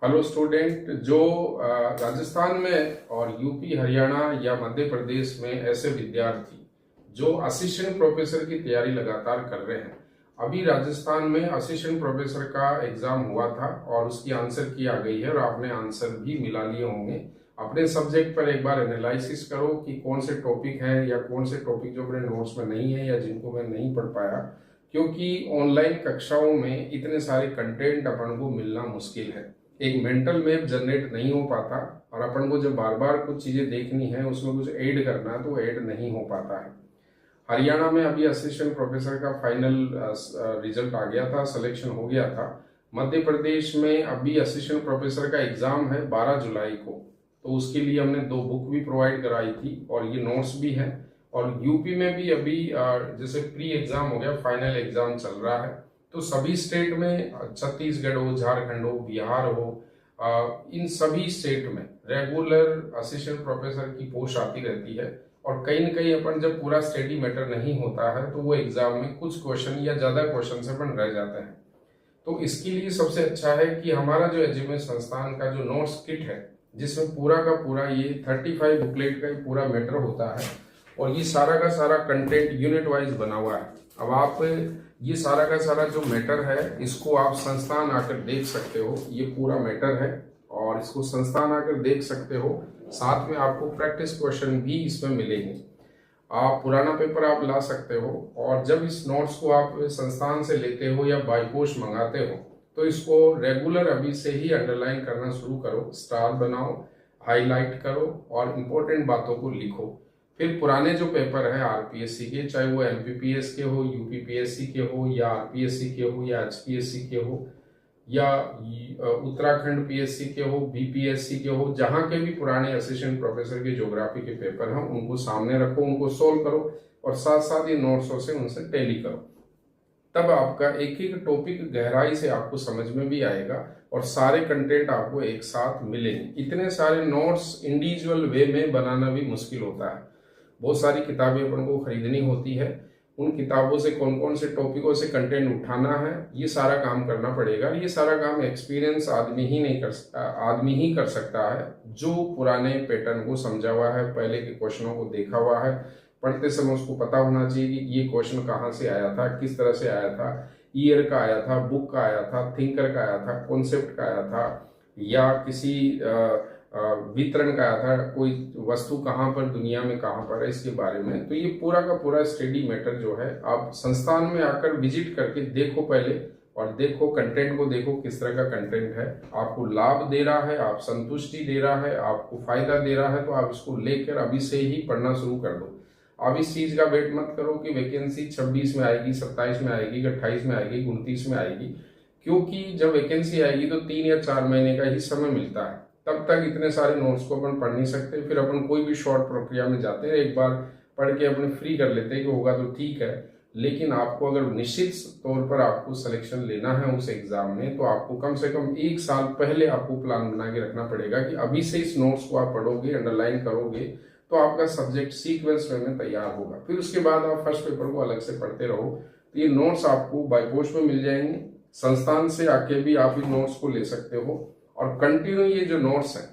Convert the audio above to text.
Hello student, जो राजस्थान में और यूपी, हरियाणा या मध्य प्रदेश में ऐसे विद्यार्थी जो असिस्टेंट प्रोफेसर की तैयारी लगातार कर रहे हैं। अभी राजस्थान में असिस्टेंट प्रोफेसर का एग्जाम हुआ था और उसकी आंसर की आ गई है और आपने आंसर भी मिला लिए होंगे। अपने सब्जेक्ट पर एक बार एनालिसिस करो कि कौन से टॉपिक हैं या कौन से टॉपिक जो अपने नोट्स में नहीं है या जिनको मैं नहीं पढ़ पाया, क्योंकि ऑनलाइन कक्षाओं में इतने सारे कंटेंट अपन को मिलना मुश्किल है। एक मेंटल मैप जनरेट नहीं हो पाता और अपन को जब बार बार कुछ चीजें देखनी है, उसमें कुछ ऐड करना है तो वो ऐड नहीं हो पाता है। हरियाणा में अभी असिस्टेंट प्रोफेसर का फाइनल रिजल्ट आ गया था, सिलेक्शन हो गया था। मध्य प्रदेश में अभी असिस्टेंट प्रोफेसर का एग्जाम है 12 जुलाई को, तो उसके लिए हमने 2 बुक भी प्रोवाइड कराई थी और ये नोट्स भी हैं। और यूपी में भी अभी जैसे प्री एग्जाम हो गया, फाइनल एग्जाम चल रहा है। तो सभी स्टेट में, छत्तीसगढ़ हो, झारखंड हो, बिहार हो, इन सभी स्टेट में रेगुलर असिस्टेंट प्रोफेसर की पोस्ट आती रहती है। और कहीं न कहीं अपन जब पूरा स्टडी मैटर नहीं होता है तो वो एग्जाम में कुछ क्वेश्चन या ज्यादा क्वेश्चन से अपन रह जाते हैं। तो इसके लिए सबसे अच्छा है कि हमारा जो एजुमेट संस्थान का जो नोट्स किट है, जिसमें पूरा का पूरा ये 35 बुकलेट का ही पूरा मैटर होता है और ये सारा का सारा कंटेंट यूनिट वाइज बना हुआ है। अब आप ये सारा का सारा जो मैटर है, इसको आप संस्थान आकर देख सकते हो। ये पूरा मैटर है और इसको संस्थान आकर देख सकते हो। साथ में आपको प्रैक्टिस क्वेश्चन भी इसमें मिलेंगे। आप पुराना पेपर आप ला सकते हो और जब इस नोट्स को आप संस्थान से लेते हो या बाय पोस्ट मंगाते हो तो इसको रेगुलर अभी से ही अंडरलाइन करना शुरू करो, स्टार बनाओ, हाईलाइट करो और इम्पोर्टेंट बातों को लिखो। फिर पुराने जो पेपर है आरपीएससी के, चाहे वो एमपीपीएस के हो, यूपीपीएससी के हो या आरपीएससी के हो या एचपीएससी के हो या उत्तराखंड पीएससी के हो, बीपीएससी के हो, जहां के भी पुराने असिस्टेंट प्रोफेसर के ज्योग्राफी के पेपर हैं उनको सामने रखो, उनको सोल्व करो और साथ साथ ये नोट्सों से उनसे टैली करो। तब आपका एक एक टॉपिक गहराई से आपको समझ में भी आएगा और सारे कंटेंट आपको एक साथ मिलेंगे। इतने सारे नोट्स इंडिविजुअल वे में बनाना भी मुश्किल होता है। बहुत सारी किताबें अपन को खरीदनी होती है, उन किताबों से कौन कौन से टॉपिकों से कंटेंट उठाना है, ये सारा काम करना पड़ेगा। ये सारा काम एक्सपीरियंस आदमी ही कर सकता है जो पुराने पैटर्न को समझा हुआ है, पहले के क्वेश्चनों को देखा हुआ है। पढ़ते समय उसको पता होना चाहिए कि ये क्वेश्चन कहाँ से आया था, किस तरह से आया था, ईयर का आया था, बुक का आया था, थिंकर का आया था, कॉन्सेप्ट का आया था या किसी वितरण का आया था, कोई वस्तु कहाँ पर दुनिया में कहाँ पर है, इसके बारे में। तो ये पूरा का पूरा स्टडी मैटर जो है आप संस्थान में आकर विजिट करके देखो पहले, और देखो कंटेंट को, देखो किस तरह का कंटेंट है, आपको लाभ दे रहा है, आप संतुष्टि दे रहा है, आपको फायदा दे रहा है, तो आप इसको लेकर अभी से ही पढ़ना शुरू कर दो। अब इस चीज का वेट मत करो कि वैकेंसी 26 में आएगी, 27 में आएगी, 28 में आएगी, 29 में आएगी, क्योंकि जब वैकेंसी आएगी तो 3 या 4 महीने का ही समय मिलता है। तब तक इतने सारे नोट्स को अपन पढ़ नहीं सकते। फिर अपन कोई भी शॉर्ट प्रक्रिया में जाते हैं, एक बार पढ़ के अपने फ्री कर लेते हैं कि होगा तो ठीक है। लेकिन आपको अगर निश्चित तौर पर आपको सिलेक्शन लेना है उस एग्जाम में, तो आपको कम से कम 1 साल पहले आपको प्लान बना के रखना पड़ेगा कि अभी से इस नोट्स को आप पढ़ोगे, अंडरलाइन करोगे तो आपका सब्जेक्ट सीक्वेंस में तैयार होगा। फिर उसके बाद आप फर्स्ट पेपर को अलग से पढ़ते रहो। तो ये नोट्स आपको बाय पोस्ट में मिल जाएंगे, संस्थान से आके भी आप इन नोट्स को ले सकते हो और कंटिन्यू ये जो नोट्स हैं